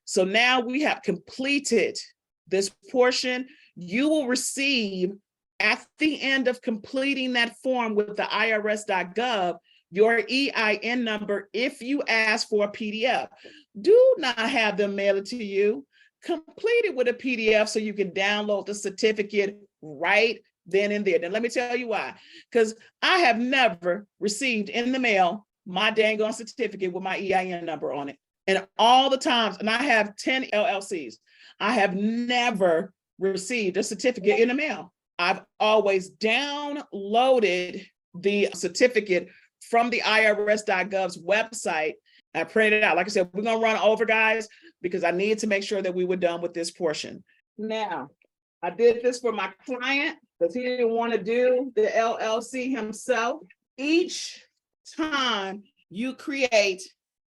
So now we have completed this portion. You will receive at the end of completing that form with the irs.gov, your EIN number if you ask for a PDF. Do not have them mail it to you. Complete it with a PDF so you can download the certificate right then and there. Then let me tell you why. Because I have never received in the mail my dang on certificate with my EIN number on it. And all the times, and I have 10 LLCs, I have never received a certificate in the mail. I've always downloaded the certificate from the irs.gov's website. I printed it out. Like I said, we're going to run over, guys, because I need to make sure that we were done with this portion. Now, I did this for my client because he didn't want to do the LLC himself. Each time you create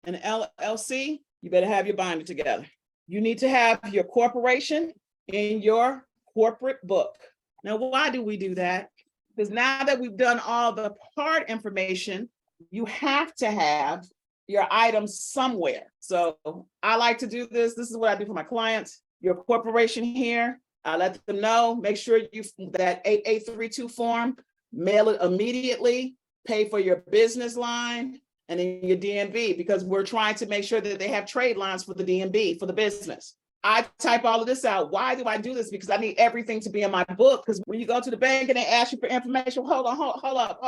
an LLC, you better have your binder together. You need to have your corporation in your corporate book. Now, why do we do that? Because now that we've done all the part information, you have to have your items somewhere. So I like to do this. This is what I do for my clients. Your corporation here, I let them know, make sure you, that 8832 form, mail it immediately, pay for your business line, and then your DMV, because we're trying to make sure that they have trade lines for the DMV, for the business. I type all of this out. Why do I do this? Because I need everything to be in my book. Because when you go to the bank and they ask you for information, hold up.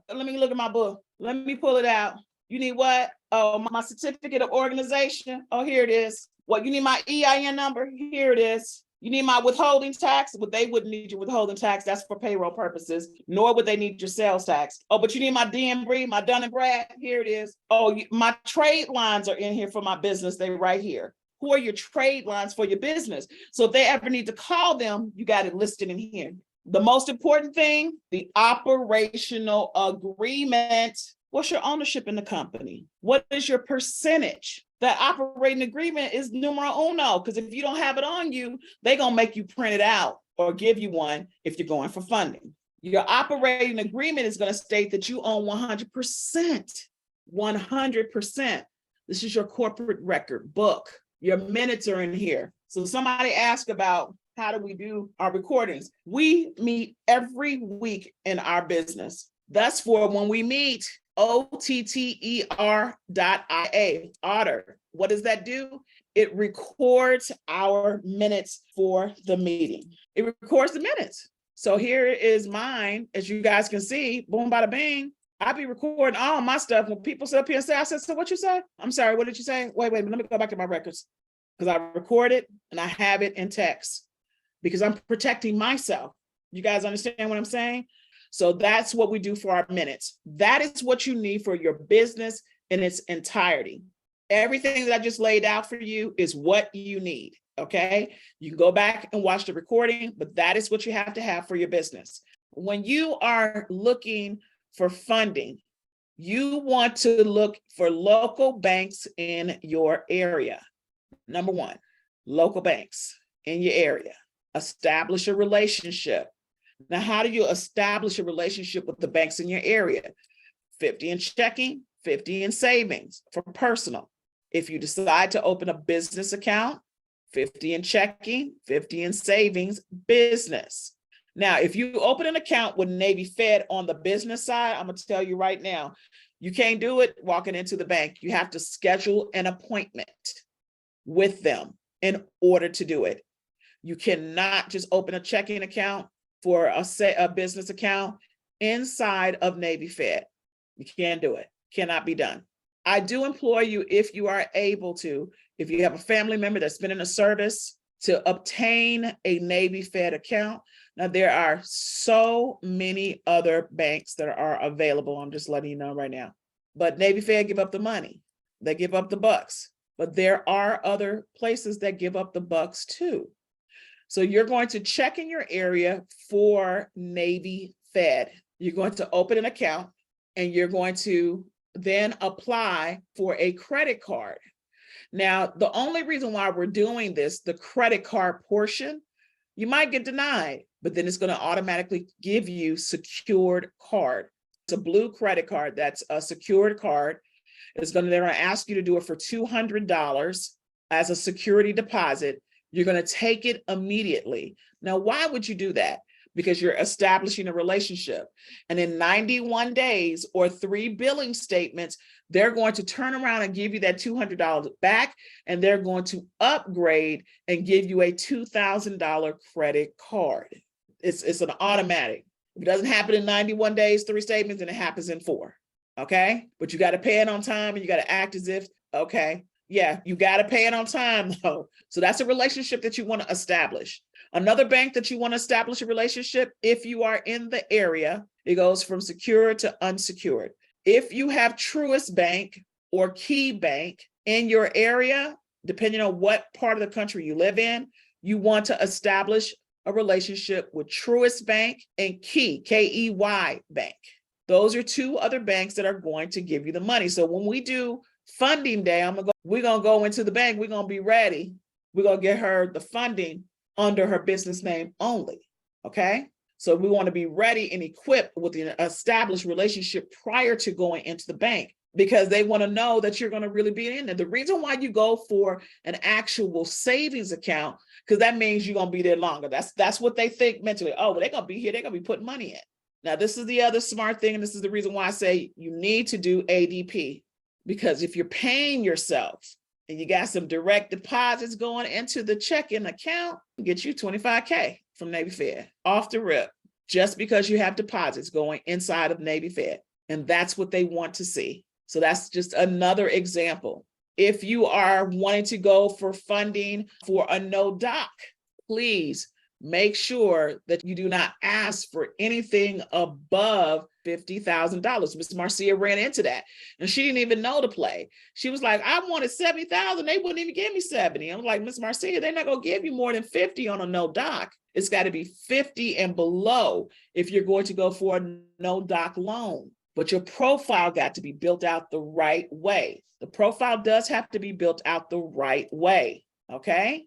Let me look at my book. Let me pull it out. You need what? Oh, my certificate of organization. Oh, here it is. What, you need my EIN number? Here it is. You need my withholding tax? Well, they wouldn't need your withholding tax. That's for payroll purposes, nor would they need your sales tax. Oh, but you need my DMV, my Dun and Brad? Here it is. Oh, my trade lines are in here for my business. They're right here. Who are your trade lines for your business? So if they ever need to call them, you got it listed in here. The most important thing, the operational agreement. What's your ownership in the company? What is your percentage? That operating agreement is numero uno, because if you don't have it on you, they're going to make you print it out or give you one if you're going for funding. Your operating agreement is going to state that you own 100%. 100%. This is your corporate record book. Your minutes are in here. So somebody asked about how do we do our recordings? We meet every week in our business. That's for when we meet. OTTER.IA, Otter. What does that do? It records our minutes for the meeting. It records the minutes. So here is mine, as you guys can see, boom, bada bing. I be recording all my stuff. When people sit up here and say, I said, so what you say? I'm sorry, what did you say? Wait, let me go back to my records. Because I record it and I have it in text because I'm protecting myself. You guys understand what I'm saying? So that's what we do for our minutes. That is what you need for your business in its entirety. Everything that I just laid out for you is what you need, okay? You can go back and watch the recording, but that is what you have to have for your business. When you are looking for funding, you want to look for local banks in your area. Number one, local banks in your area. Establish a relationship. Now, how do you establish a relationship with the banks in your area? 50 in checking, 50 in savings for personal. If you decide to open a business account, 50 in checking, 50 in savings, business. Now, if you open an account with Navy Fed on the business side, I'm going to tell you right now, you can't do it walking into the bank. You have to schedule an appointment with them in order to do it. You cannot just open a checking account for a business account inside of Navy Fed. You can't do it. Cannot be done. I do implore you, if you are able to, if you have a family member that's been in a service, to obtain a Navy Fed account. Now, there are so many other banks that are available. I'm just letting you know right now. But Navy Fed give up the money. They give up the bucks. But there are other places that give up the bucks too. So you're going to check in your area for Navy Fed. You're going to open an account and you're going to then apply for a credit card. Now, the only reason why we're doing this, the credit card portion, you might get denied, but then it's going to automatically give you secured card. It's a blue credit card. That's a secured card. They're going to ask you to do it for $200. as a security deposit, you're going to take it immediately. Now, why would you do that? Because you're establishing a relationship. And in 91 days or 3 billing statements, they're going to turn around and give you that $200 back, and they're going to upgrade and give you a $2,000 credit card. It's an automatic. If it doesn't happen in 91 days, 3 statements, then it happens in 4. Okay? But you got to pay it on time, and you got to act as if, okay, yeah, you got to pay it on time though. So that's a relationship that you want to establish. Another bank that you want to establish a relationship, if you are in the area, it goes from secure to unsecured. If you have Truist Bank or Key Bank in your area, depending on what part of the country you live in, you want to establish a relationship with Truist Bank and Key, K-E-Y Bank. Those are 2 other banks that are going to give you the money. So when we do funding day, we're going to go into the bank. We're going to be ready. We're going to get her the funding under her business name only. Okay. So we want to be ready and equipped with an established relationship prior to going into the bank, because they want to know that you're going to really be in there. The reason why you go for an actual savings account, because that means you're going to be there longer. That's what they think mentally. Oh, well, they're going to be here. They're going to be putting money in. Now, this is the other smart thing. And this is the reason why I say you need to do ADP. Because if you're paying yourself and you got some direct deposits going into the checking account, get you $25K from Navy Fed off the rip, just because you have deposits going inside of Navy Fed. And that's what they want to see. So that's just another example. If you are wanting to go for funding for a no doc, please make sure that you do not ask for anything above $50,000. Miss Marcia ran into that, and she didn't even know to play. She was like, I wanted 70,000. They wouldn't even give me 70. I was like, Miss Marcia, they're not going to give you more than 50 on a no doc. It's got to be 50 and below if you're going to go for a no doc loan. But your profile got to be built out the right way. The profile does have to be built out the right way. Okay.